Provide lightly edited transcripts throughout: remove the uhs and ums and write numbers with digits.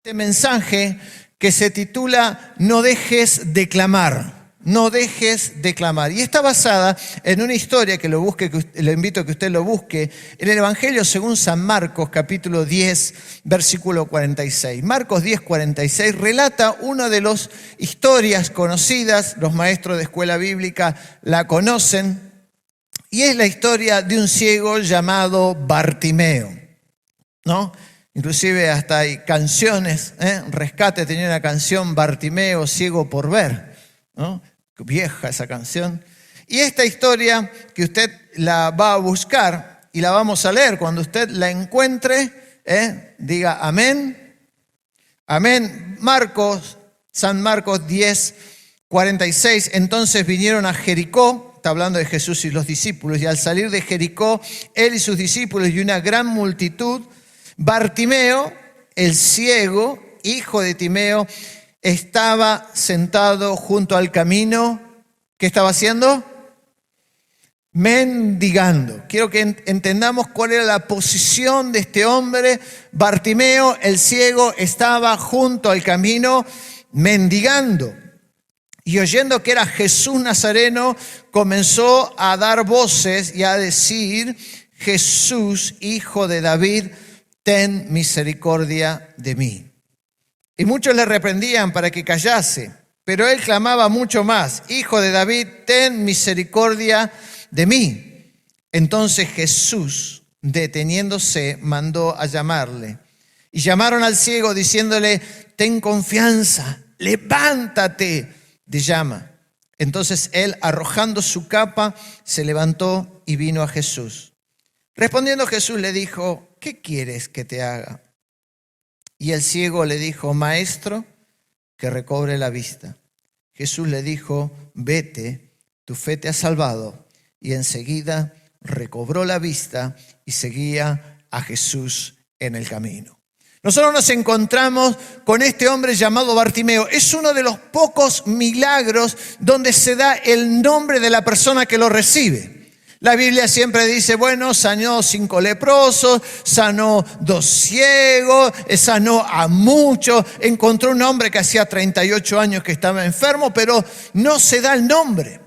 Este mensaje que se titula No dejes de clamar. No dejes de clamar. Y está basada en una historia que lo busque, le invito a que usted lo busque, en el Evangelio según San Marcos, capítulo 10, versículo 46. Marcos 10, 46 relata una de las historias conocidas, los maestros de escuela bíblica la conocen, y es la historia de un ciego llamado Bartimeo, ¿no? Inclusive hasta hay canciones, Rescate tenía una canción, Bartimeo, ciego por ver, ¿no? Vieja esa canción. Y esta historia que usted la va a buscar y la vamos a leer, cuando usted la encuentre, diga amén. Amén. San Marcos 10, 46. Entonces vinieron a Jericó, está hablando de Jesús y los discípulos, y al salir de Jericó, él y sus discípulos y una gran multitud, Bartimeo, el ciego, hijo de Timeo, estaba sentado junto al camino. ¿Qué estaba haciendo? Mendigando. Quiero que entendamos cuál era la posición de este hombre. Bartimeo, el ciego, estaba junto al camino mendigando. Y oyendo que era Jesús Nazareno, comenzó a dar voces y a decir: Jesús, hijo de David, ten misericordia de mí. Y muchos le reprendían para que callase, pero él clamaba mucho más: Hijo de David, ten misericordia de mí. Entonces Jesús, deteniéndose, mandó a llamarle. Y llamaron al ciego diciéndole: ten confianza, levántate, te llama. Entonces él, arrojando su capa, se levantó y vino a Jesús. Respondiendo Jesús le dijo: ¿qué quieres que te haga? Y el ciego le dijo: Maestro, que recobre la vista. Jesús le dijo: vete, tu fe te ha salvado. Y enseguida recobró la vista y seguía a Jesús en el camino. Nosotros nos encontramos con este hombre llamado Bartimeo. Es uno de los pocos milagros donde se da el nombre de la persona que lo recibe. La Biblia siempre dice, bueno, sanó 5 leprosos, sanó 2 ciegos, sanó a muchos, encontró un hombre que hacía 38 años que estaba enfermo, pero no se da el nombre.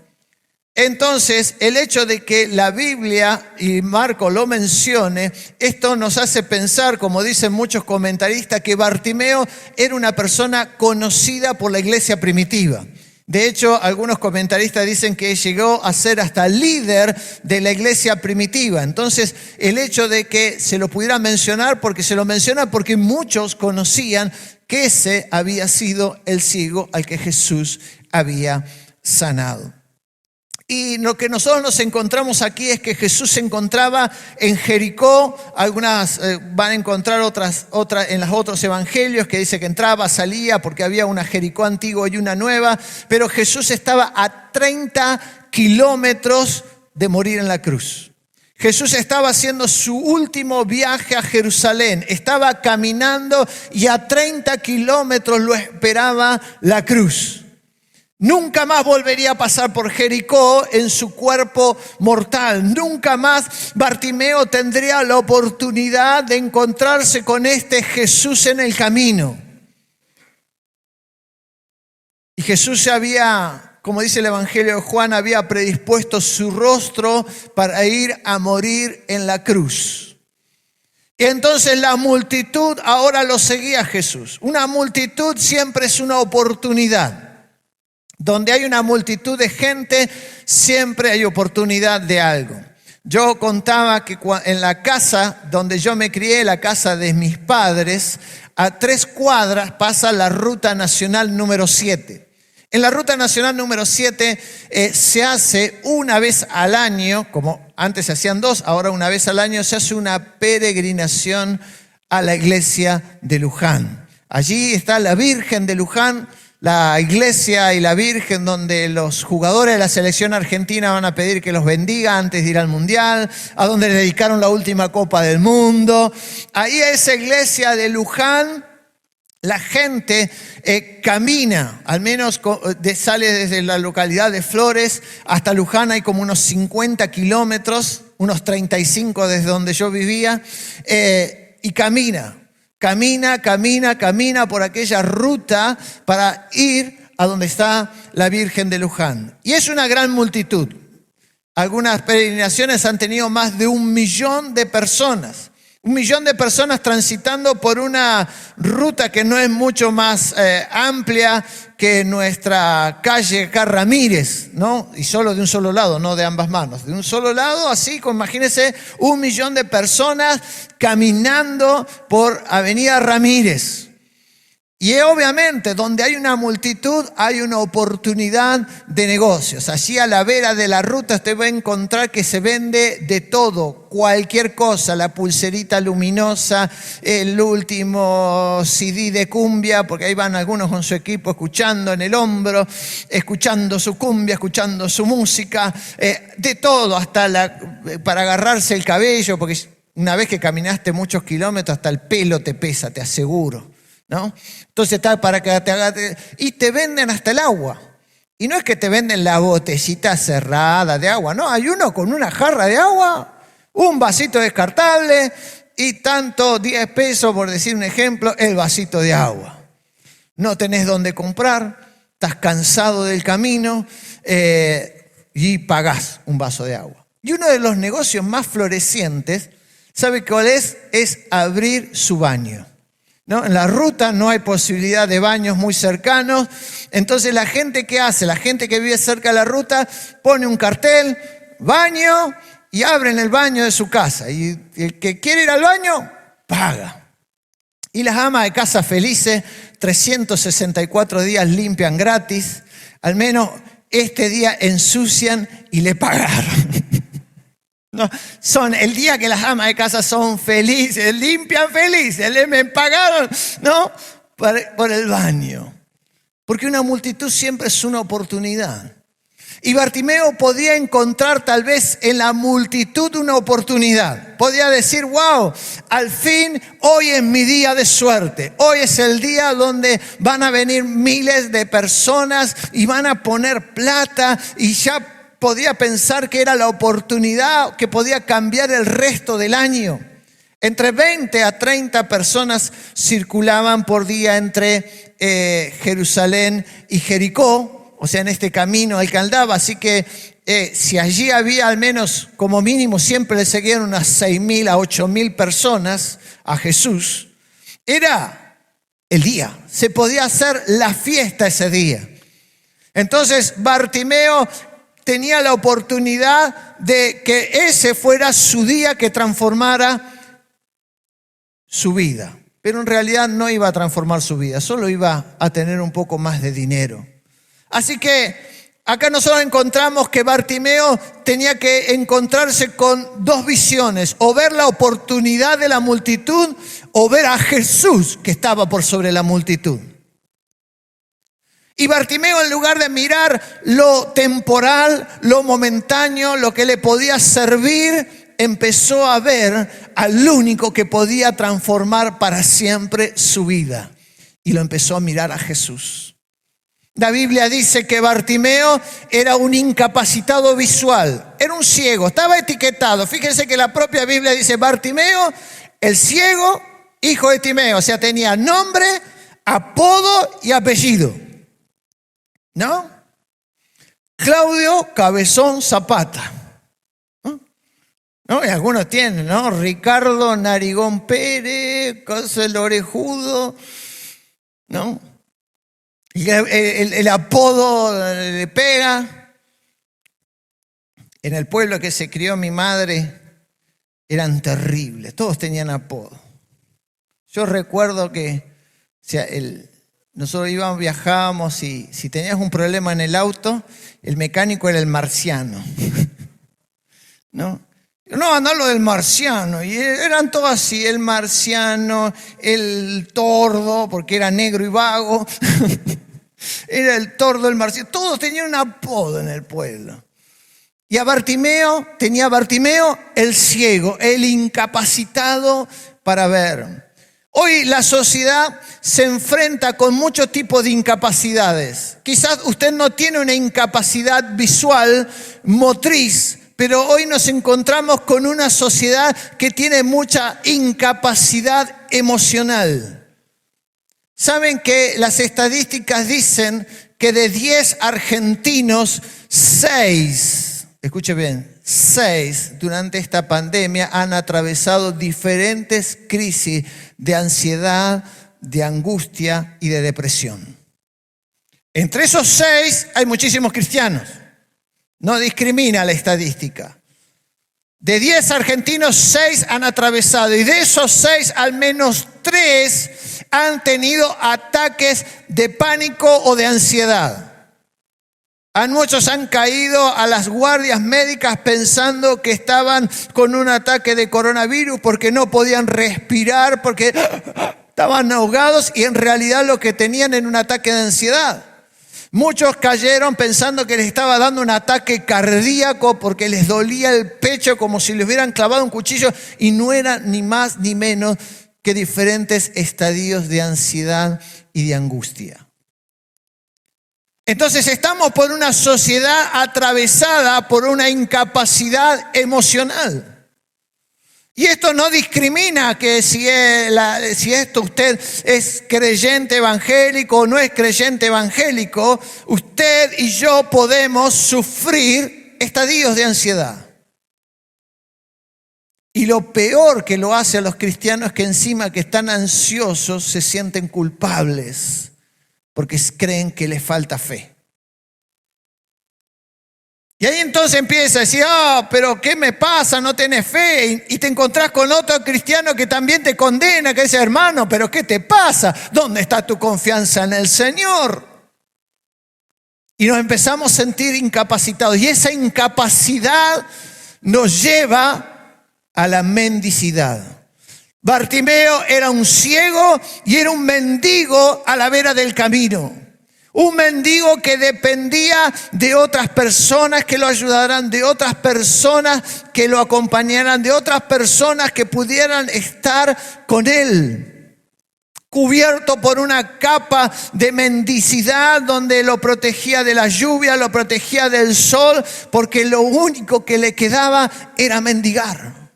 Entonces, el hecho de que la Biblia y Marcos lo mencione, esto nos hace pensar, como dicen muchos comentaristas, que Bartimeo era una persona conocida por la iglesia primitiva. De hecho, algunos comentaristas dicen que llegó a ser hasta líder de la iglesia primitiva. Entonces, el hecho de que se lo pudiera mencionar, porque se lo menciona porque muchos conocían que ese había sido el ciego al que Jesús había sanado. Y lo que nosotros nos encontramos aquí es que Jesús se encontraba en Jericó. Algunas van a encontrar otras en los otros evangelios que dice que entraba, salía, porque había una Jericó antigua y una nueva. Pero Jesús estaba a 30 kilómetros de morir en la cruz. Jesús estaba haciendo su último viaje a Jerusalén. Estaba caminando y a 30 kilómetros lo esperaba la cruz. Nunca más volvería a pasar por Jericó en su cuerpo mortal. Nunca más Bartimeo tendría la oportunidad de encontrarse con este Jesús en el camino. Y Jesús se había, como dice el Evangelio de Juan, había predispuesto su rostro para ir a morir en la cruz. Y entonces la multitud ahora lo seguía a Jesús. Una multitud siempre es una oportunidad. Donde hay una multitud de gente, siempre hay oportunidad de algo. Yo contaba que en la casa donde yo me crié, la casa de mis padres, a 3 cuadras pasa la Ruta Nacional número 7. En la Ruta Nacional número 7 se hace una vez al año, como antes se hacían 2, ahora una vez al año, se hace una peregrinación a la iglesia de Luján. Allí está la Virgen de Luján, la iglesia y la Virgen, donde los jugadores de la selección argentina van a pedir que los bendiga antes de ir al Mundial, a donde le dedicaron la última Copa del Mundo. Ahí a esa iglesia de Luján, la gente camina, al menos sale desde la localidad de Flores hasta Luján, hay como unos 50 kilómetros, unos 35 desde donde yo vivía, y camina. camina por aquella ruta para ir a donde está la Virgen de Luján. Y es una gran multitud. Algunas peregrinaciones han tenido más de 1 millón de personas. 1 millón de personas transitando por una ruta que no es mucho más amplia que nuestra calle acá Ramírez, ¿no? Y solo de un solo lado, no de ambas manos. De un solo lado, así, imagínense 1 millón de personas caminando por Avenida Ramírez. Y obviamente, donde hay una multitud, hay una oportunidad de negocios. Allí a la vera de la ruta usted va a encontrar que se vende de todo, cualquier cosa, la pulserita luminosa, el último CD de cumbia, porque ahí van algunos con su equipo escuchando en el hombro, escuchando su cumbia, escuchando su música, de todo, hasta para agarrarse el cabello, porque una vez que caminaste muchos kilómetros, hasta el pelo te pesa, te aseguro, ¿no? Entonces está para que te haga, y te venden hasta el agua. Y no es que te venden la botellita cerrada de agua, no, hay uno con una jarra de agua, un vasito descartable y tanto, 10 pesos por decir un ejemplo, el vasito de agua. No tenés dónde comprar, estás cansado del camino y pagás un vaso de agua. Y uno de los negocios más florecientes, ¿sabe cuál es? Es abrir su baño, ¿no? En la ruta no hay posibilidad de baños muy cercanos, entonces la gente que hace, la gente que vive cerca de la ruta, pone un cartel, baño, y abren el baño de su casa. Y el que quiere ir al baño, paga. Y las amas de casa felices, 364 días limpian gratis, al menos este día ensucian y le pagaron. No, son el día que las amas de casa son felices, limpian felices, me pagaron, ¿no? Por el baño. Porque una multitud siempre es una oportunidad. Y Bartimeo podía encontrar tal vez en la multitud una oportunidad. Podía decir, wow, al fin hoy es mi día de suerte. Hoy es el día donde van a venir miles de personas y van a poner plata, y ya podía pensar que era la oportunidad que podía cambiar el resto del año. Entre 20 a 30 personas circulaban por día entre Jerusalén y Jericó, o sea, en este camino al que andaba. Así que si allí había al menos, como mínimo, siempre le seguían unas 6.000 a 8.000 personas a Jesús, era el día. Se podía hacer la fiesta ese día. Entonces Bartimeo tenía la oportunidad de que ese fuera su día que transformara su vida. Pero en realidad no iba a transformar su vida, solo iba a tener un poco más de dinero. Así que acá nosotros encontramos que Bartimeo tenía que encontrarse con 2 visiones: o ver la oportunidad de la multitud, o ver a Jesús que estaba por sobre la multitud. Y Bartimeo, en lugar de mirar lo temporal, lo momentáneo, lo que le podía servir, empezó a ver al único que podía transformar para siempre su vida. Y lo empezó a mirar a Jesús. La Biblia dice que Bartimeo era un incapacitado visual, era un ciego, estaba etiquetado. Fíjense que la propia Biblia dice Bartimeo, el ciego, hijo de Timeo. O sea, tenía nombre, apodo y apellido, ¿no? Claudio Cabezón Zapata, ¿no? Y algunos tienen, ¿no? Ricardo Narigón Pérez, cosa el orejudo, ¿no? Y el apodo le pega. En el pueblo que se crió mi madre eran terribles, todos tenían apodo. Yo recuerdo que nosotros viajábamos y si tenías un problema en el auto, el mecánico era el marciano, ¿no? No, lo del marciano, y eran todos así, el marciano, el tordo, porque era negro y vago, era el tordo, el marciano, todos tenían un apodo en el pueblo. Y tenía Bartimeo el ciego, el incapacitado para ver. Hoy la sociedad se enfrenta con muchos tipos de incapacidades. Quizás usted no tiene una incapacidad visual, motriz, pero hoy nos encontramos con una sociedad que tiene mucha incapacidad emocional. Saben que las estadísticas dicen que de 10 argentinos, 6, escuche bien, 6 durante esta pandemia han atravesado diferentes crisis de ansiedad, de angustia y de depresión. Entre esos 6 hay muchísimos cristianos. No discrimina la estadística. De 10 argentinos, 6 han atravesado, y de esos 6, al menos 3 han tenido ataques de pánico o de ansiedad. Muchos han caído a las guardias médicas pensando que estaban con un ataque de coronavirus porque no podían respirar, porque estaban ahogados, y en realidad lo que tenían era un ataque de ansiedad. Muchos cayeron pensando que les estaba dando un ataque cardíaco porque les dolía el pecho como si les hubieran clavado un cuchillo, y no era ni más ni menos que diferentes estadios de ansiedad y de angustia. Entonces estamos por una sociedad atravesada por una incapacidad emocional. Y esto no discrimina que si usted es creyente evangélico o no es creyente evangélico. Usted y yo podemos sufrir estadios de ansiedad. Y lo peor que lo hace a los cristianos es que encima que están ansiosos se sienten culpables porque creen que les falta fe. Y ahí entonces empieza a decir, pero ¿qué me pasa? No tenés fe. Y te encontrás con otro cristiano que también te condena, que dice, hermano, ¿pero qué te pasa? ¿Dónde está tu confianza en el Señor? Y nos empezamos a sentir incapacitados. Y esa incapacidad nos lleva a la mendicidad. Bartimeo era un ciego y era un mendigo a la vera del camino. Un mendigo que dependía de otras personas que lo ayudaran, de otras personas que lo acompañaran, de otras personas que pudieran estar con él. Cubierto por una capa de mendicidad donde lo protegía de la lluvia, lo protegía del sol, porque lo único que le quedaba era mendigar.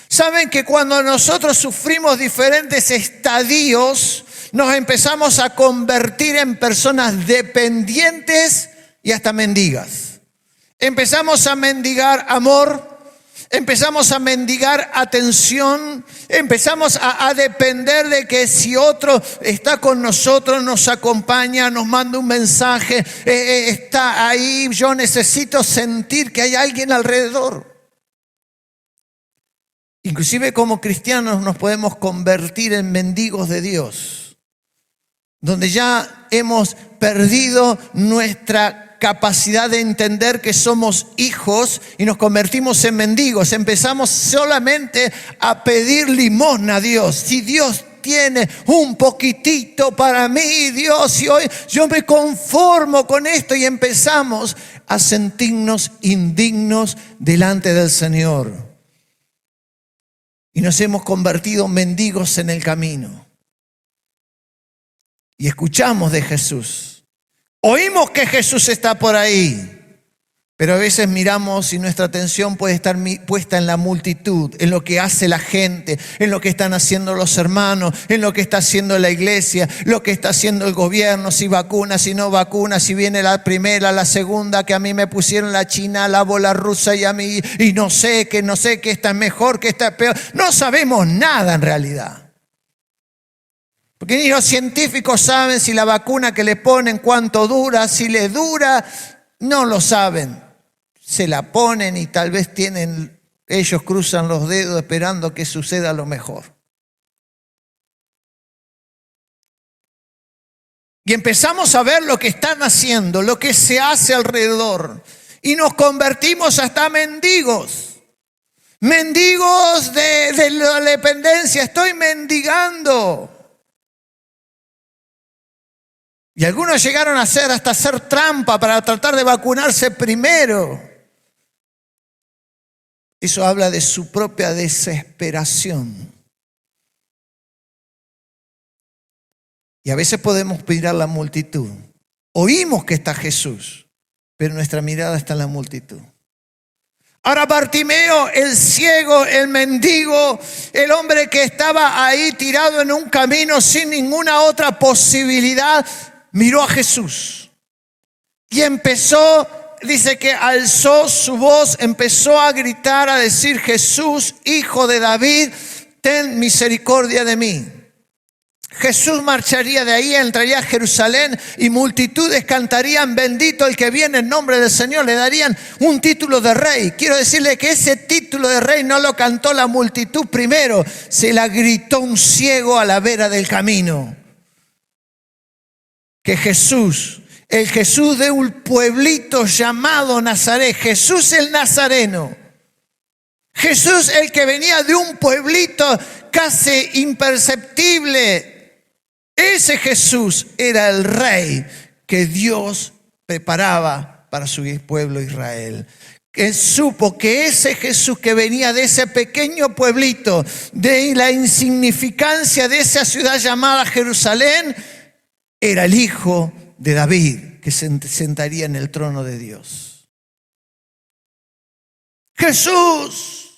Saben que cuando nosotros sufrimos diferentes estadios, nos empezamos a convertir en personas dependientes y hasta mendigas. Empezamos a mendigar amor, empezamos a mendigar atención, empezamos a depender de que si otro está con nosotros, nos acompaña, nos manda un mensaje, está ahí, yo necesito sentir que hay alguien alrededor. Inclusive como cristianos nos podemos convertir en mendigos de Dios, donde ya hemos perdido nuestra capacidad de entender que somos hijos y nos convertimos en mendigos. Empezamos solamente a pedir limosna a Dios. Si Dios tiene un poquitito para mí, Dios, y hoy yo me conformo con esto, y empezamos a sentirnos indignos delante del Señor. Y nos hemos convertido en mendigos en el camino. Y escuchamos de Jesús. Oímos que Jesús está por ahí. Pero a veces miramos y nuestra atención puede estar puesta en la multitud, en lo que hace la gente, en lo que están haciendo los hermanos, en lo que está haciendo la iglesia, lo que está haciendo el gobierno, si vacuna, si no vacuna, si viene la primera, la segunda, que a mí me pusieron la china, la bola rusa y a mí, y no sé que esta es mejor, que esta es peor. No sabemos nada en realidad. Porque ni los científicos saben si la vacuna que le ponen cuánto dura, si le dura, no lo saben. Se la ponen y tal vez ellos cruzan los dedos esperando que suceda lo mejor. Y empezamos a ver lo que están haciendo, lo que se hace alrededor. Y nos convertimos hasta mendigos. Mendigos de la dependencia. Estoy mendigando. Y algunos llegaron a hasta hacer trampa para tratar de vacunarse primero. Eso habla de su propia desesperación. Y a veces podemos mirar la multitud. Oímos que está Jesús, pero nuestra mirada está en la multitud. Ahora Bartimeo, el ciego, el mendigo, el hombre que estaba ahí tirado en un camino sin ninguna otra posibilidad, miró a Jesús y empezó, dice que alzó su voz, empezó a gritar, a decir: Jesús, hijo de David, ten misericordia de mí. Jesús marcharía de ahí, entraría a Jerusalén y multitudes cantarían: bendito el que viene en nombre del Señor. Le darían un título de rey. Quiero decirle que ese título de rey no lo cantó la multitud primero, se la gritó un ciego a la vera del camino. Que Jesús, el Jesús de un pueblito llamado Nazaret, Jesús el Nazareno, Jesús el que venía de un pueblito casi imperceptible, ese Jesús era el rey que Dios preparaba para su pueblo Israel. Él supo que ese Jesús que venía de ese pequeño pueblito, de la insignificancia de esa ciudad llamada Jerusalén, era el hijo de David que se sentaría en el trono de Dios. Jesús,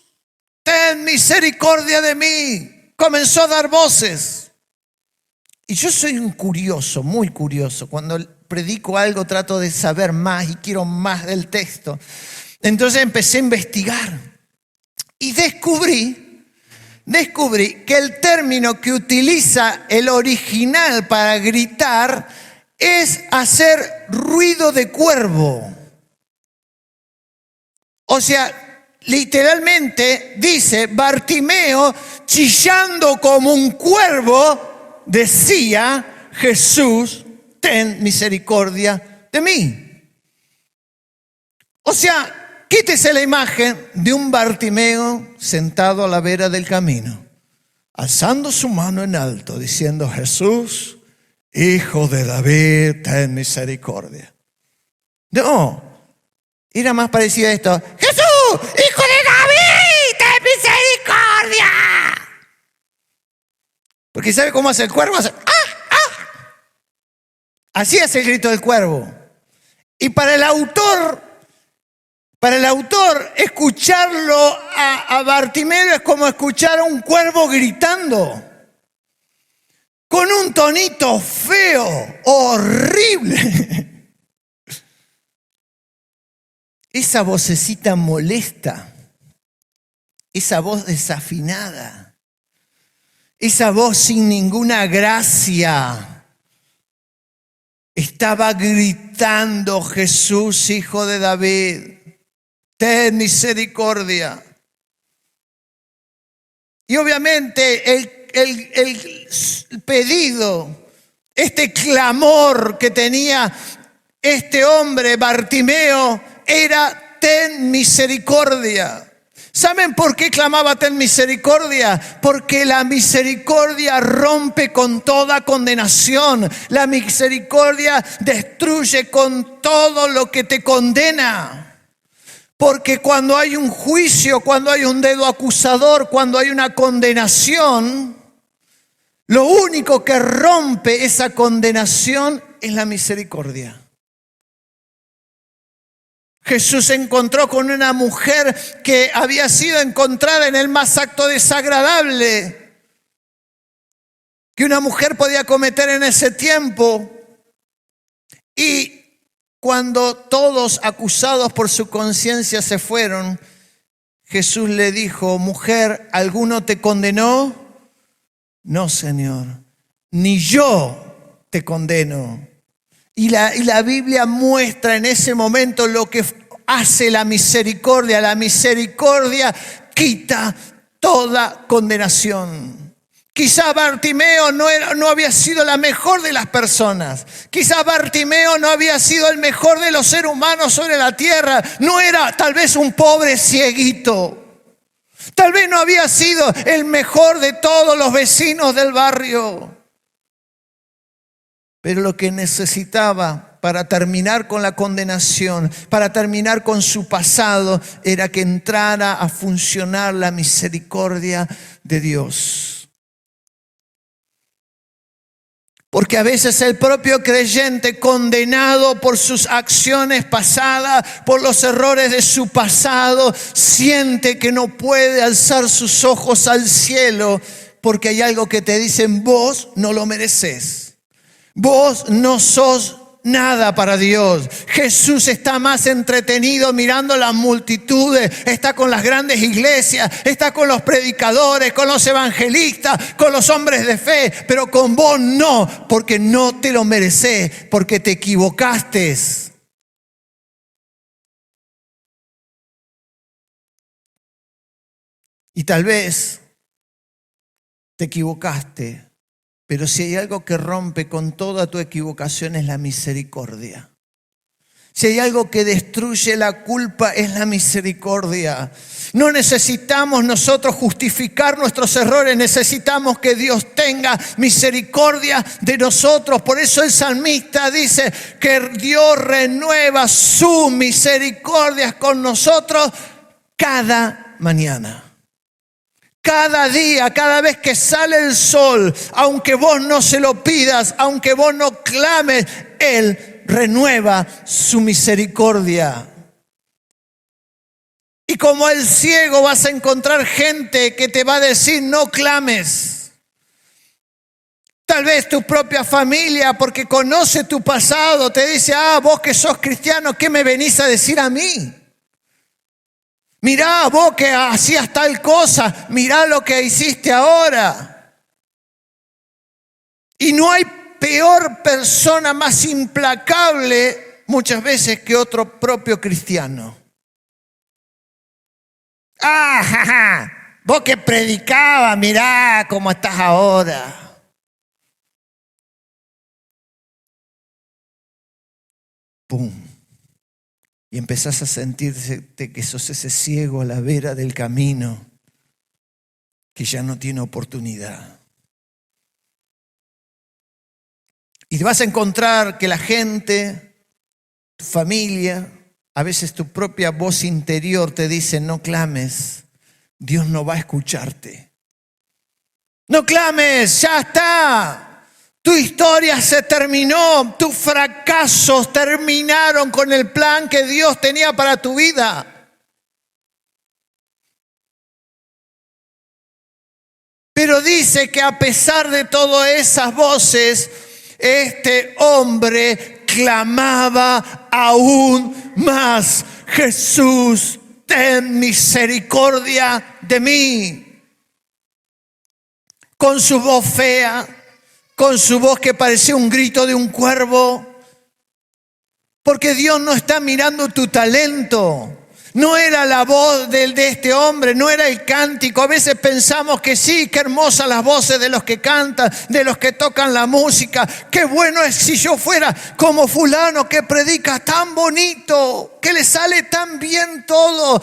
ten misericordia de mí. Comenzó a dar voces. Y yo soy un curioso, muy curioso. Cuando predico algo trato de saber más y quiero más del texto. Entonces empecé a investigar y descubrí que el término que utiliza el original para gritar es hacer ruido de cuervo. O sea, literalmente dice: Bartimeo, chillando como un cuervo, decía: Jesús, ten misericordia de mí. O sea, quítese la imagen de un Bartimeo sentado a la vera del camino, alzando su mano en alto, diciendo: Jesús, hijo de David, ten misericordia. No, era más parecido a esto: Jesús, hijo de David, ten misericordia. Porque ¿sabe cómo hace el cuervo? Hace ¡ah, ah! Así es el grito del cuervo. Y para el autor, escucharlo a Bartimeo es como escuchar a un cuervo gritando, con un tonito feo, horrible. Esa vocecita molesta, esa voz desafinada, esa voz sin ninguna gracia, estaba gritando: Jesús, hijo de David, ten misericordia. Y obviamente el pedido, este clamor que tenía este hombre Bartimeo era: ten misericordia. ¿Saben por qué clamaba ten misericordia? Porque la misericordia rompe con toda condenación. La misericordia destruye con todo lo que te condena. Porque cuando hay un juicio, cuando hay un dedo acusador, cuando hay una condenación, lo único que rompe esa condenación es la misericordia. Jesús se encontró con una mujer que había sido encontrada en el más acto desagradable que una mujer podía cometer en ese tiempo. Y cuando todos acusados por su conciencia se fueron, Jesús le dijo: mujer, ¿alguno te condenó? No, Señor, ni yo te condeno. Y la Biblia muestra en ese momento lo que hace la misericordia. La misericordia quita toda condenación. Quizá Bartimeo no había sido la mejor de las personas. Quizá Bartimeo no había sido el mejor de los seres humanos sobre la tierra. No era tal vez un pobre cieguito. Tal vez no había sido el mejor de todos los vecinos del barrio. Pero lo que necesitaba para terminar con la condenación, para terminar con su pasado, era que entrara a funcionar la misericordia de Dios. Porque a veces el propio creyente, condenado por sus acciones pasadas, por los errores de su pasado, siente que no puede alzar sus ojos al cielo porque hay algo que te dicen: vos no lo mereces. Vos no sos nada para Dios. Jesús está más entretenido mirando las multitudes, está con las grandes iglesias, está con los predicadores, con los evangelistas, con los hombres de fe, pero con vos no, porque no te lo mereces, porque te equivocaste. Y tal vez te equivocaste, pero si hay algo que rompe con toda tu equivocación es la misericordia. Si hay algo que destruye la culpa es la misericordia. No necesitamos nosotros justificar nuestros errores, necesitamos que Dios tenga misericordia de nosotros. Por eso el salmista dice que Dios renueva sus misericordias con nosotros cada mañana. Cada día, cada vez que sale el sol, aunque vos no se lo pidas, aunque vos no clames, Él renueva su misericordia. Y como el ciego vas a encontrar gente que te va a decir: no clames. Tal vez tu propia familia, porque conoce tu pasado, te dice: vos que sos cristiano, ¿qué me venís a decir a mí? Mirá, vos que hacías tal cosa, mirá lo que hiciste ahora. Y no hay peor persona más implacable muchas veces que otro propio cristiano. Vos que predicabas, mirá cómo estás ahora. ¡Pum! Y empezás a sentirte que sos ese ciego a la vera del camino que ya no tiene oportunidad. Y te vas a encontrar que la gente, tu familia, a veces tu propia voz interior te dice: no clames, Dios no va a escucharte. No clames, ya está. Tu historia se terminó, tus fracasos terminaron con el plan que Dios tenía para tu vida. Pero dice que a pesar de todas esas voces, este hombre clamaba aún más: Jesús, ten misericordia de mí. Con su voz fea, con su voz que parecía un grito de un cuervo. Porque Dios no está mirando tu talento. No era la voz de este hombre, no era el cántico. A veces pensamos que sí, qué hermosas las voces de los que cantan, de los que tocan la música. Qué bueno es si yo fuera como fulano que predica tan bonito, que le sale tan bien todo.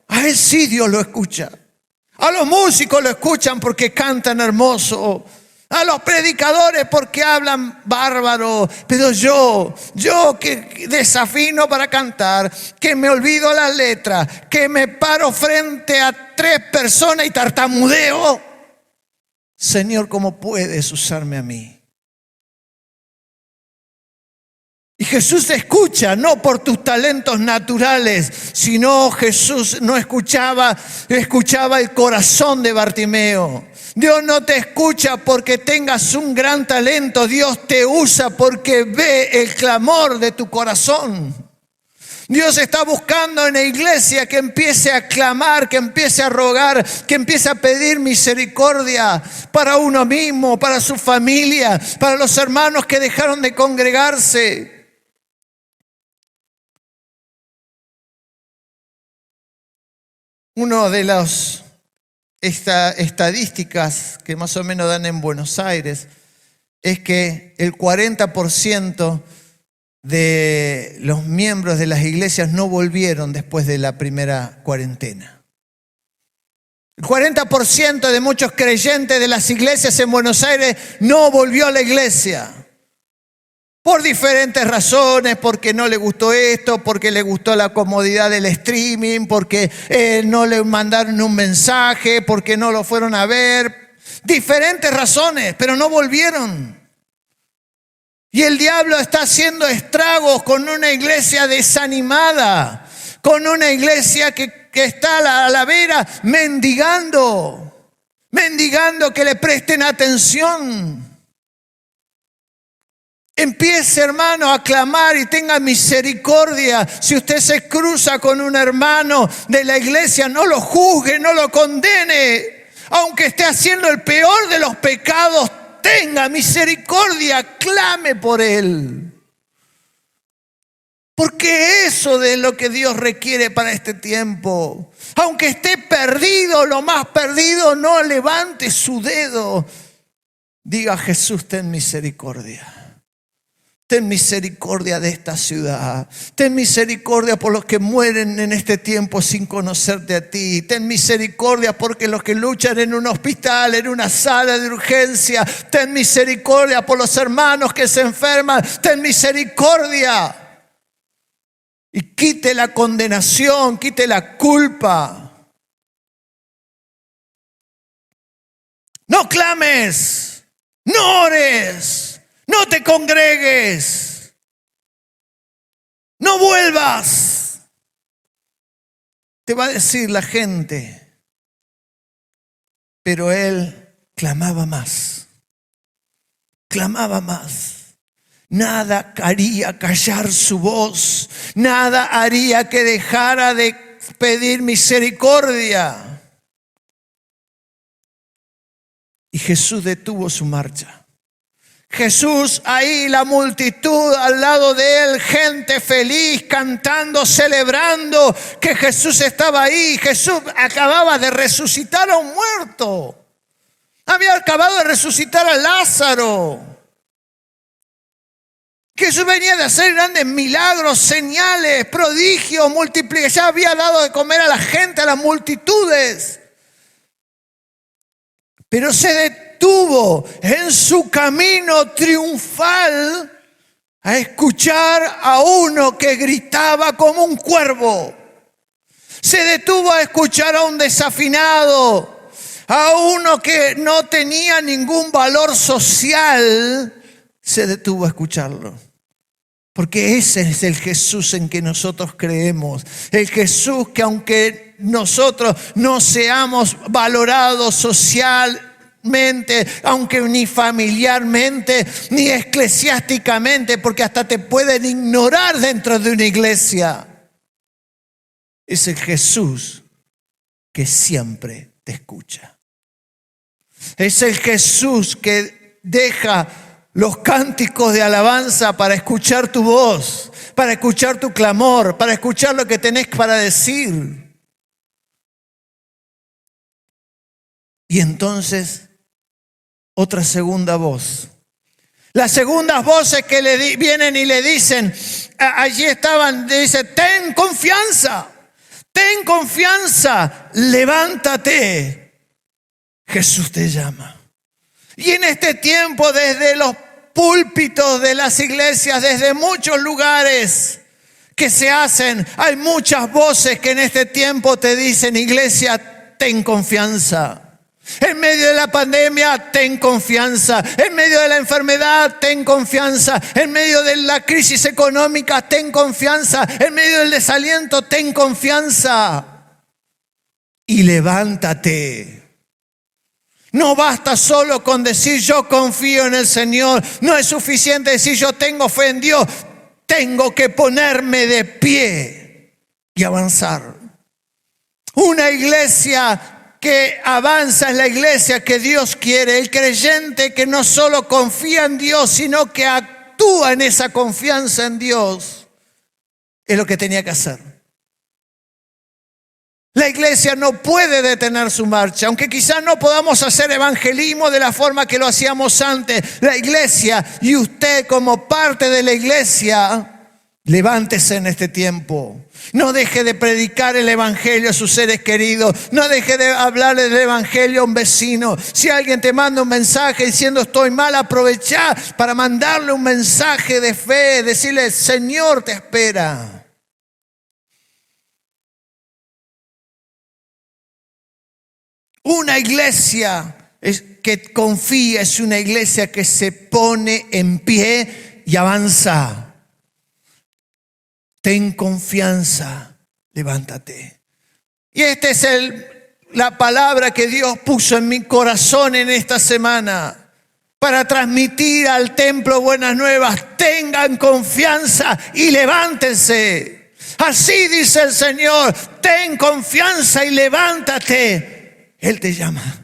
A él sí Dios lo escucha. A los músicos lo escuchan porque cantan hermoso. A los predicadores porque hablan bárbaro. Pero yo que desafino para cantar, que me olvido las letras, que me paro frente a 3 personas y tartamudeo. Señor, ¿cómo puedes usarme a mí? Y Jesús te escucha, no por tus talentos naturales, sino Jesús no escuchaba el corazón de Bartimeo. Dios no te escucha porque tengas un gran talento. Dios te usa porque ve el clamor de tu corazón. Dios está buscando en la iglesia que empiece a clamar, que empiece a rogar, que empiece a pedir misericordia para uno mismo, para su familia, para los hermanos que dejaron de congregarse. Uno de las estadísticas que más o menos dan en Buenos Aires es que el 40% de los miembros de las iglesias no volvieron después de la primera cuarentena. El 40% de muchos creyentes de las iglesias en Buenos Aires no volvió a la iglesia. Por diferentes razones, porque no le gustó esto, porque le gustó la comodidad del streaming, porque no le mandaron un mensaje, porque no lo fueron a ver. Diferentes razones, pero no volvieron. Y el diablo está haciendo estragos con una iglesia desanimada, con una iglesia que está a la vera mendigando que le presten atención. Empiece, hermano, a clamar y tenga misericordia. Si usted se cruza con un hermano de la iglesia, no lo juzgue, no lo condene. Aunque esté haciendo el peor de los pecados, tenga misericordia, clame por él. Porque eso es lo que Dios requiere para este tiempo. Aunque esté perdido, lo más perdido, no levante su dedo. Diga: Jesús, ten misericordia. Ten misericordia de esta ciudad. Ten misericordia por los que mueren en este tiempo sin conocerte a ti. Ten misericordia porque los que luchan en un hospital, en una sala de urgencia. Ten misericordia por los hermanos que se enferman. Ten misericordia. Y quite la condenación, quite la culpa. No clames, no ores. No te congregues, no vuelvas. Te va a decir la gente. Pero él clamaba más, clamaba más. Nada haría callar su voz, nada haría que dejara de pedir misericordia. Y Jesús detuvo su marcha. Jesús ahí, la multitud al lado de él, gente feliz, cantando, celebrando que Jesús estaba ahí. Jesús acababa de resucitar a un muerto. Había acabado de resucitar a Lázaro. Jesús venía de hacer grandes milagros, señales, prodigios, multiplicaciones. Ya había dado de comer a la gente, a las multitudes. Pero se detuvo en su camino triunfal a escuchar a uno que gritaba como un cuervo. Se detuvo a escuchar a un desafinado, a uno que no tenía ningún valor social. Se detuvo a escucharlo. Porque ese es el Jesús en que nosotros creemos. El Jesús que aunque nosotros no seamos valorados socialmente, aunque ni familiarmente, ni eclesiásticamente, porque hasta te pueden ignorar dentro de una iglesia, es el Jesús que siempre te escucha. Es el Jesús que deja los cánticos de alabanza para escuchar tu voz, para escuchar tu clamor, para escuchar lo que tenés para decir. Y entonces, otra segunda voz. Las segundas voces que vienen y le dicen, allí estaban, dice: ten confianza, levántate, Jesús te llama. Y en este tiempo, desde los púlpitos de las iglesias, desde muchos lugares que se hacen, hay muchas voces que en este tiempo te dicen: iglesia, ten confianza. En medio de la pandemia, ten confianza. En medio de la enfermedad, ten confianza. En medio de la crisis económica, ten confianza. En medio del desaliento, ten confianza. Y levántate. No basta solo con decir yo confío en el Señor. No es suficiente decir yo tengo fe en Dios. Tengo que ponerme de pie y avanzar. Una iglesia que avanza es la iglesia que Dios quiere. El creyente que no solo confía en Dios, sino que actúa en esa confianza en Dios, es lo que tenía que hacer. La iglesia no puede detener su marcha, aunque quizás no podamos hacer evangelismo de la forma que lo hacíamos antes. La iglesia, y usted como parte de la iglesia, levántese en este tiempo. No deje de predicar el evangelio a sus seres queridos. No deje de hablarle del evangelio a un vecino. Si alguien te manda un mensaje diciendo estoy mal, aprovechá para mandarle un mensaje de fe. Decirle: el Señor te espera. Una iglesia que confía es una iglesia que se pone en pie y avanza. Ten confianza, levántate. Y esta es la palabra que Dios puso en mi corazón en esta semana para transmitir al templo buenas nuevas. Tengan confianza y levántense. Así dice el Señor, ten confianza y levántate. Él te llama.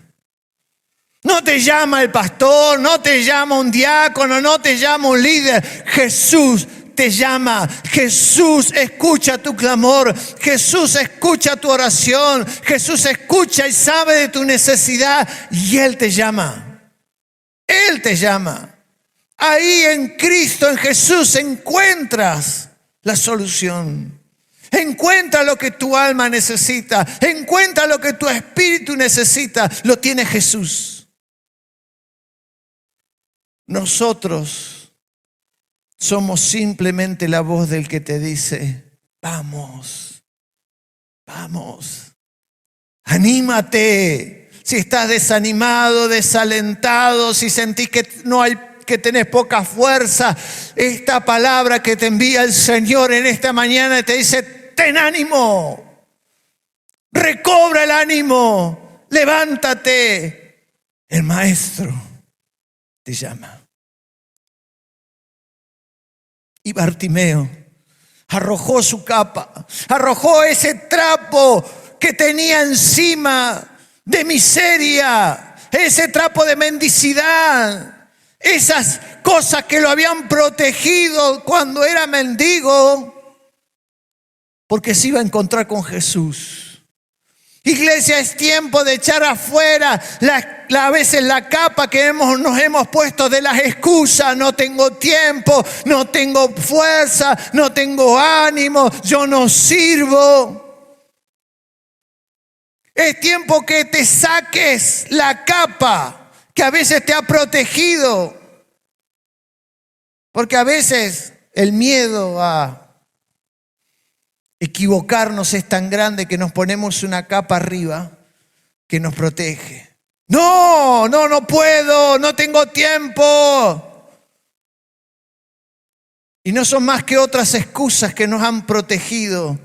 No te llama el pastor, no te llama un diácono, no te llama un líder. Jesús te llama. Jesús escucha tu clamor. Jesús escucha tu oración. Jesús escucha y sabe de tu necesidad y Él te llama. Él te llama. Ahí en Cristo, en Jesús, encuentras la solución. Encuentra lo que tu alma necesita. Encuentra lo que tu espíritu necesita. Lo tiene Jesús. Nosotros somos simplemente la voz del que te dice, vamos, vamos, anímate. Si estás desanimado, desalentado, si sentís que tenés poca fuerza, esta palabra que te envía el Señor en esta mañana te dice, ten ánimo, recobra el ánimo, levántate. El Maestro te llama. Y Bartimeo arrojó su capa, arrojó ese trapo que tenía encima de miseria, ese trapo de mendicidad, esas cosas que lo habían protegido cuando era mendigo, porque se iba a encontrar con Jesús. Iglesia, es tiempo de echar afuera a veces la capa que nos hemos puesto de las excusas. No tengo tiempo, no tengo fuerza, no tengo ánimo, yo no sirvo. Es tiempo que te saques la capa que a veces te ha protegido. Porque a veces el miedo a equivocarnos es tan grande que nos ponemos una capa arriba que nos protege. No puedo, no tengo tiempo. Y no son más que otras excusas que nos han protegido.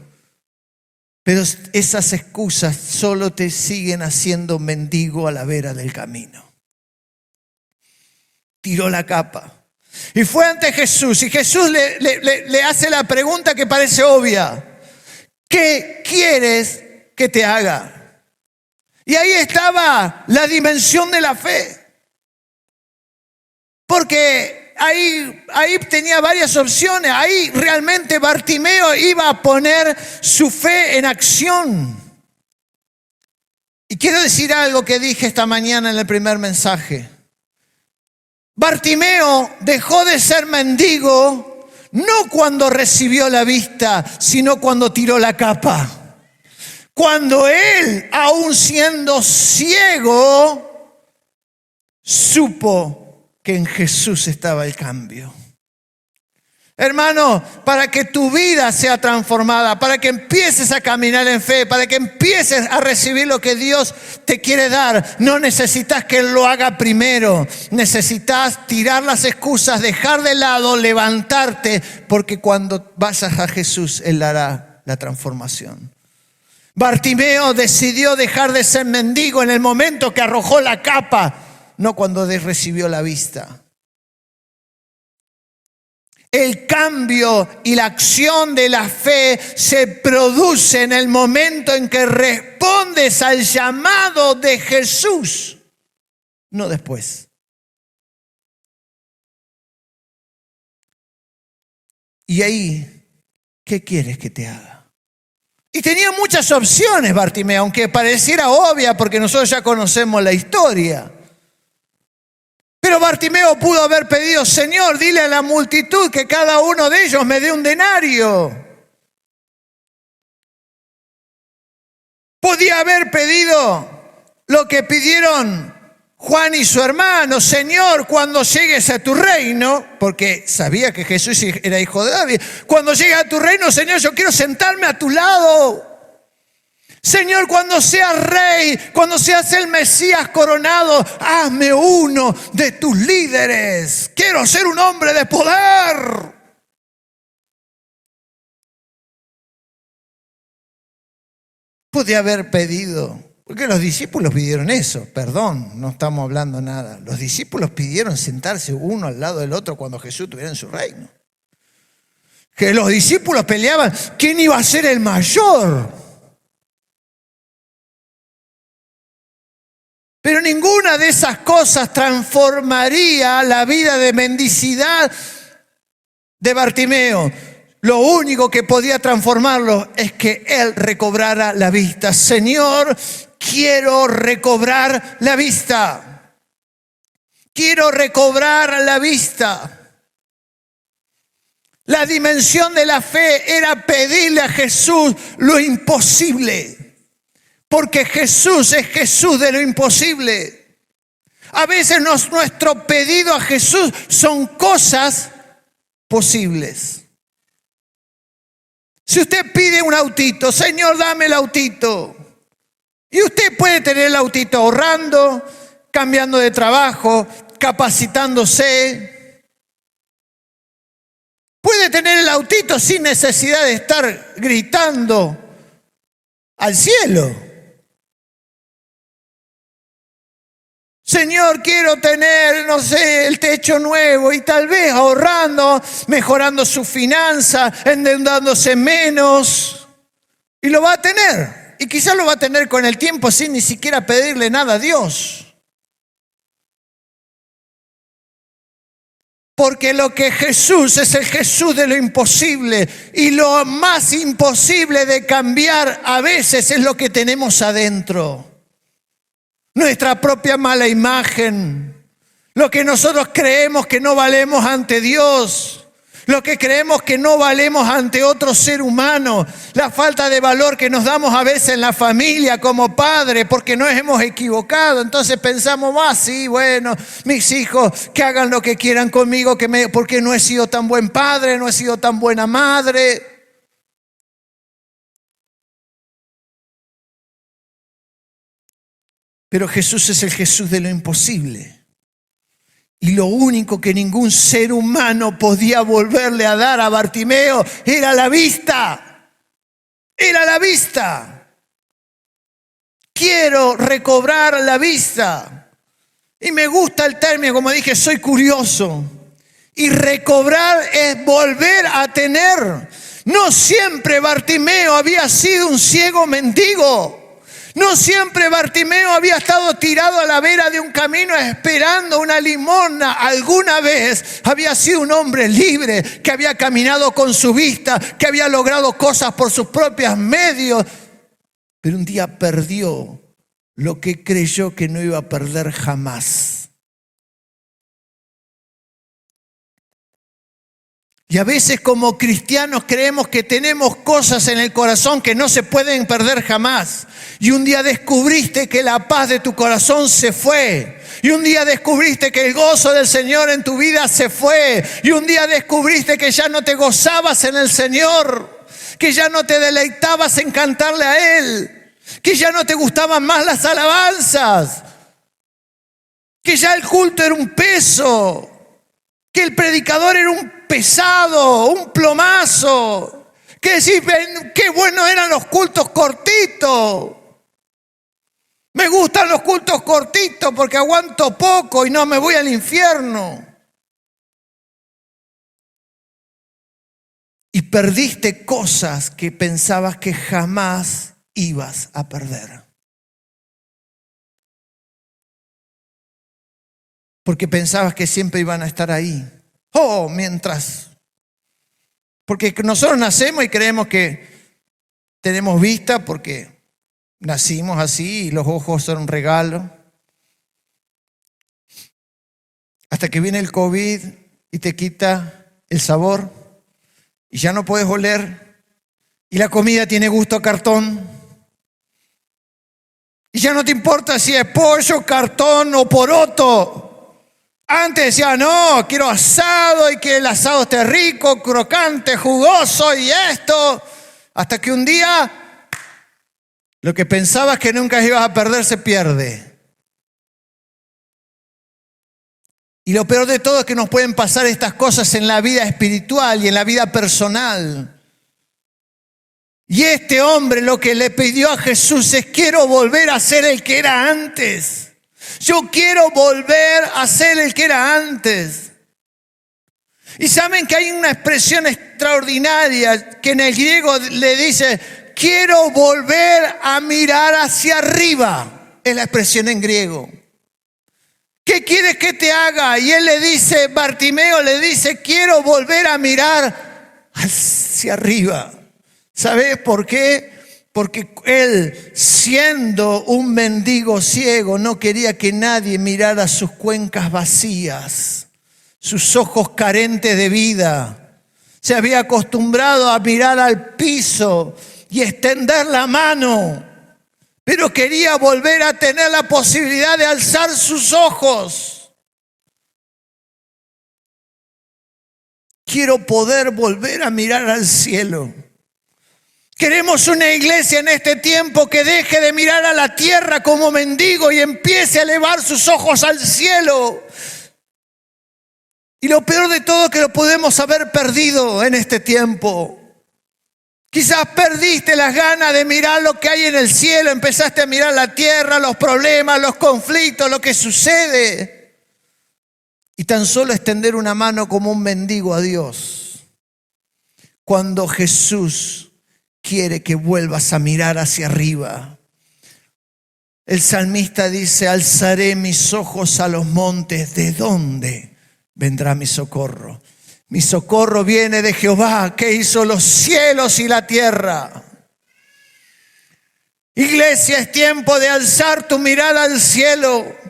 Pero esas excusas solo te siguen haciendo mendigo a la vera del camino. Tiró la capa y fue ante Jesús. Y Jesús le hace la pregunta que parece obvia. ¿Qué quieres que te haga? Y ahí estaba la dimensión de la fe. Porque ahí tenía varias opciones. Ahí realmente Bartimeo iba a poner su fe en acción. Y quiero decir algo que dije esta mañana en el primer mensaje. Bartimeo dejó de ser mendigo no cuando recibió la vista, sino cuando tiró la capa. Cuando él, aún siendo ciego, supo que en Jesús estaba el cambio. Hermano, para que tu vida sea transformada, para que empieces a caminar en fe, para que empieces a recibir lo que Dios te quiere dar, no necesitas que Él lo haga primero. Necesitas tirar las excusas, dejar de lado, levantarte, porque cuando vayas a Jesús, Él hará la transformación. Bartimeo decidió dejar de ser mendigo en el momento que arrojó la capa, no cuando recibió la vista. El cambio y la acción de la fe se produce en el momento en que respondes al llamado de Jesús, no después. Y ahí, ¿qué quieres que te haga? Y tenía muchas opciones Bartimeo, aunque pareciera obvia porque nosotros ya conocemos la historia. Pero Bartimeo pudo haber pedido, Señor, dile a la multitud que cada uno de ellos me dé un denario. Podía haber pedido lo que pidieron Juan y su hermano, Señor, cuando llegues a tu reino, porque sabía que Jesús era hijo de David, cuando llegues a tu reino, Señor, yo quiero sentarme a tu lado. Señor, cuando seas rey, cuando seas el Mesías coronado, hazme uno de tus líderes. Quiero ser un hombre de poder. Podía haber pedido, porque los discípulos pidieron eso, perdón, no estamos hablando nada. Los discípulos pidieron sentarse uno al lado del otro cuando Jesús estuviera en su reino. Que los discípulos peleaban, ¿quién iba a ser el mayor? Pero ninguna de esas cosas transformaría la vida de mendicidad de Bartimeo. Lo único que podía transformarlo es que él recobrara la vista. Señor, quiero recobrar la vista. Quiero recobrar la vista. La dimensión de la fe era pedirle a Jesús lo imposible. Porque Jesús es Jesús de lo imposible. A veces nuestro pedido a Jesús son cosas posibles. Si usted pide un autito, Señor, dame el autito. Y usted puede tener el autito ahorrando, cambiando de trabajo, capacitándose. Puede tener el autito sin necesidad de estar gritando al cielo. Señor, quiero tener, no sé, el techo nuevo, y tal vez ahorrando, mejorando su finanza, endeudándose menos, y lo va a tener. Y quizás lo va a tener con el tiempo sin ni siquiera pedirle nada a Dios. Porque lo que Jesús es el Jesús de lo imposible, y lo más imposible de cambiar a veces es lo que tenemos adentro. Nuestra propia mala imagen, lo que nosotros creemos que no valemos ante Dios, lo que creemos que no valemos ante otro ser humano, la falta de valor que nos damos a veces en la familia como padre porque nos hemos equivocado. Entonces pensamos, sí, bueno, mis hijos que hagan lo que quieran conmigo porque no he sido tan buen padre, no he sido tan buena madre. Pero Jesús es el Jesús de lo imposible. Y lo único que ningún ser humano podía volverle a dar a Bartimeo era la vista. Era la vista. Quiero recobrar la vista. Y me gusta el término, como dije, soy curioso. Y recobrar es volver a tener. No siempre Bartimeo había sido un ciego mendigo. No siempre Bartimeo había estado tirado a la vera de un camino esperando una limosna. Alguna vez había sido un hombre libre que había caminado con su vista, que había logrado cosas por sus propios medios. Pero un día perdió lo que creyó que no iba a perder jamás. Y a veces como cristianos creemos que tenemos cosas en el corazón que no se pueden perder jamás. Y un día descubriste que la paz de tu corazón se fue. Y un día descubriste que el gozo del Señor en tu vida se fue. Y un día descubriste que ya no te gozabas en el Señor. Que ya no te deleitabas en cantarle a Él. Que ya no te gustaban más las alabanzas. Que ya el culto era un peso. Que el predicador era un pesado, un plomazo. Que decís, qué buenos eran los cultos cortitos. Me gustan los cultos cortitos porque aguanto poco y no me voy al infierno. Y perdiste cosas que pensabas que jamás ibas a perder. Porque pensabas que siempre iban a estar ahí. Porque nosotros nacemos y creemos que tenemos vista porque nacimos así y los ojos son un regalo. Hasta que viene el COVID y te quita el sabor y ya no puedes oler y la comida tiene gusto a cartón. Y ya no te importa si es pollo, cartón o poroto. Antes decía, no, quiero asado y que el asado esté rico, crocante, jugoso y esto. Hasta que un día Lo que pensabas que nunca ibas a perder se pierde. Y lo peor de todo es que nos pueden pasar estas cosas en la vida espiritual y en la vida personal. Y este hombre lo que le pidió a Jesús es: quiero volver a ser el que era antes. Yo quiero volver a ser el que era antes. Y saben que hay una expresión extraordinaria que en el griego le dice: quiero volver a mirar hacia arriba. Es la expresión en griego. ¿Qué quieres que te haga? Y él le dice, Bartimeo le dice: quiero volver a mirar hacia arriba. ¿Sabes por qué? Porque él, siendo un mendigo ciego, no quería que nadie mirara sus cuencas vacías, sus ojos carentes de vida. Se había acostumbrado a mirar al piso y extender la mano, pero quería volver a tener la posibilidad de alzar sus ojos. Quiero poder volver a mirar al cielo. Queremos una iglesia en este tiempo que deje de mirar a la tierra como mendigo y empiece a elevar sus ojos al cielo. Y lo peor de todo es que lo podemos haber perdido en este tiempo. Quizás perdiste las ganas de mirar lo que hay en el cielo, empezaste a mirar la tierra, los problemas, los conflictos, lo que sucede. Y tan solo extender una mano como un mendigo a Dios. Cuando Jesús quiere que vuelvas a mirar hacia arriba. El salmista dice: alzaré mis ojos a los montes, ¿de dónde vendrá mi socorro? Mi socorro viene de Jehová, que hizo los cielos y la tierra. Iglesia, es tiempo de alzar tu mirada al cielo.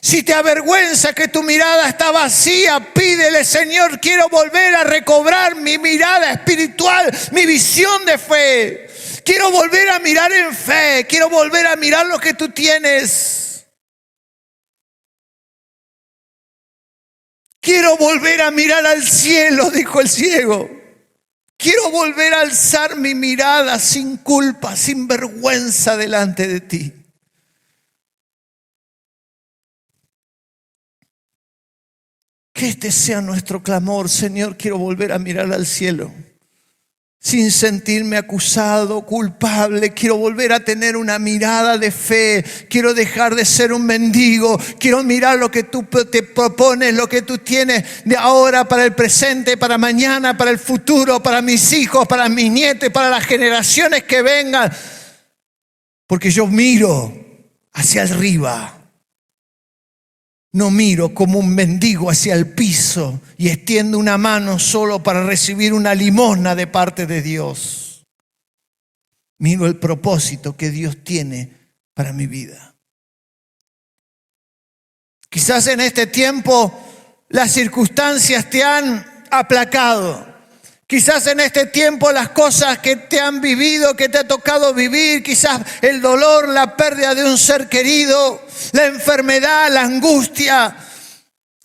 Si te avergüenza que tu mirada está vacía, pídele: Señor, quiero volver a recobrar mi mirada espiritual, mi visión de fe. Quiero volver a mirar en fe, quiero volver a mirar lo que tú tienes. Quiero volver a mirar al cielo, dijo el ciego. Quiero volver a alzar mi mirada sin culpa, sin vergüenza delante de ti. Que este sea nuestro clamor: Señor, quiero volver a mirar al cielo sin sentirme acusado, culpable. Quiero volver a tener una mirada de fe. Quiero dejar de ser un mendigo. Quiero mirar lo que tú te propones, lo que tú tienes de ahora para el presente, para mañana, para el futuro, para mis hijos, para mis nietos, para las generaciones que vengan. Porque yo miro hacia arriba. No miro como un mendigo hacia el piso y extiendo una mano solo para recibir una limosna de parte de Dios. Miro el propósito que Dios tiene para mi vida. Quizás en este tiempo las circunstancias te han aplacado. Quizás en este tiempo las cosas que te han vivido, que te ha tocado vivir, quizás el dolor, la pérdida de un ser querido, la enfermedad, la angustia,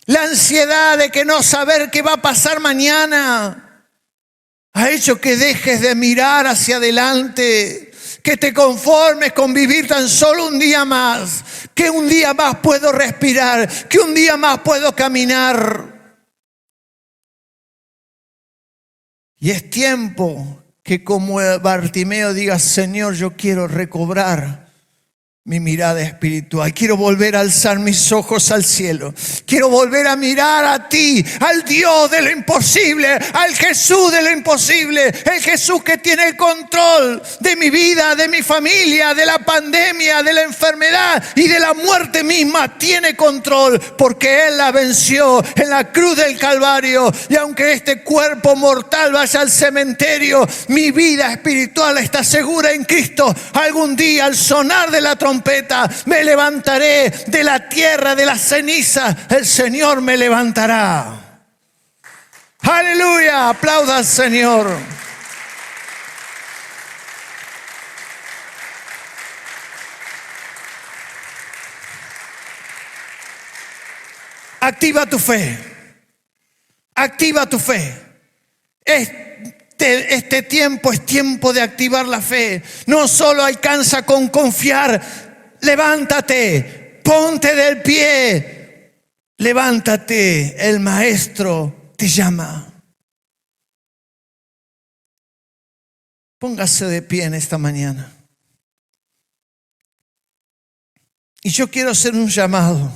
la ansiedad de que no saber qué va a pasar mañana, ha hecho que dejes de mirar hacia adelante, que te conformes con vivir tan solo un día más, que un día más puedo respirar, que un día más puedo caminar. Y es tiempo que como Bartimeo diga: Señor, yo quiero recobrar mi mirada espiritual. Quiero volver a alzar mis ojos al cielo. Quiero volver a mirar a ti, al Dios de lo imposible, al Jesús de lo imposible, el Jesús que tiene el control de mi vida, de mi familia, de la pandemia, de la enfermedad y de la muerte misma. Tiene control porque Él la venció en la cruz del Calvario. Y aunque este cuerpo mortal vaya al cementerio, mi vida espiritual está segura en Cristo. Algún día, al sonar de la trompeta, me levantaré de la tierra, de la ceniza. El Señor me levantará. Aleluya, aplauda al Señor. Activa tu fe. Activa tu fe. Es Este tiempo es tiempo de activar la fe. No solo alcanza con confiar. Levántate, ponte del pie. Levántate, el Maestro te llama. Póngase de pie en esta mañana. Y yo quiero hacer un llamado.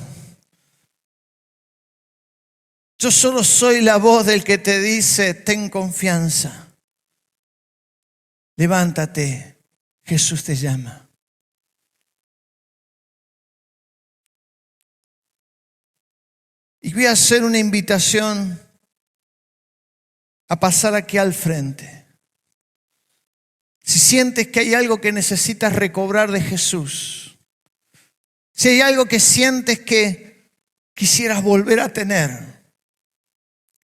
Yo solo soy la voz del que te dice, ten confianza. Levántate, Jesús te llama. Y voy a hacer una invitación a pasar aquí al frente. Si sientes que hay algo que necesitas recobrar de Jesús, si hay algo que sientes que quisieras volver a tener,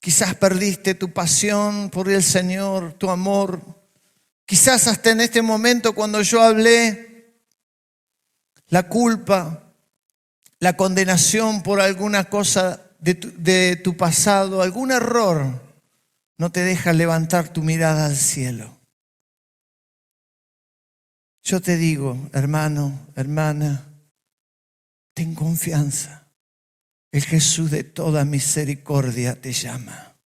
quizás perdiste tu pasión por el Señor, tu amor, quizás hasta en este momento cuando yo hablé, la culpa, la condenación por alguna cosa de tu pasado, algún error, no te deja levantar tu mirada al cielo. Yo te digo, hermano, hermana, ten confianza. El Jesús de toda misericordia te llama.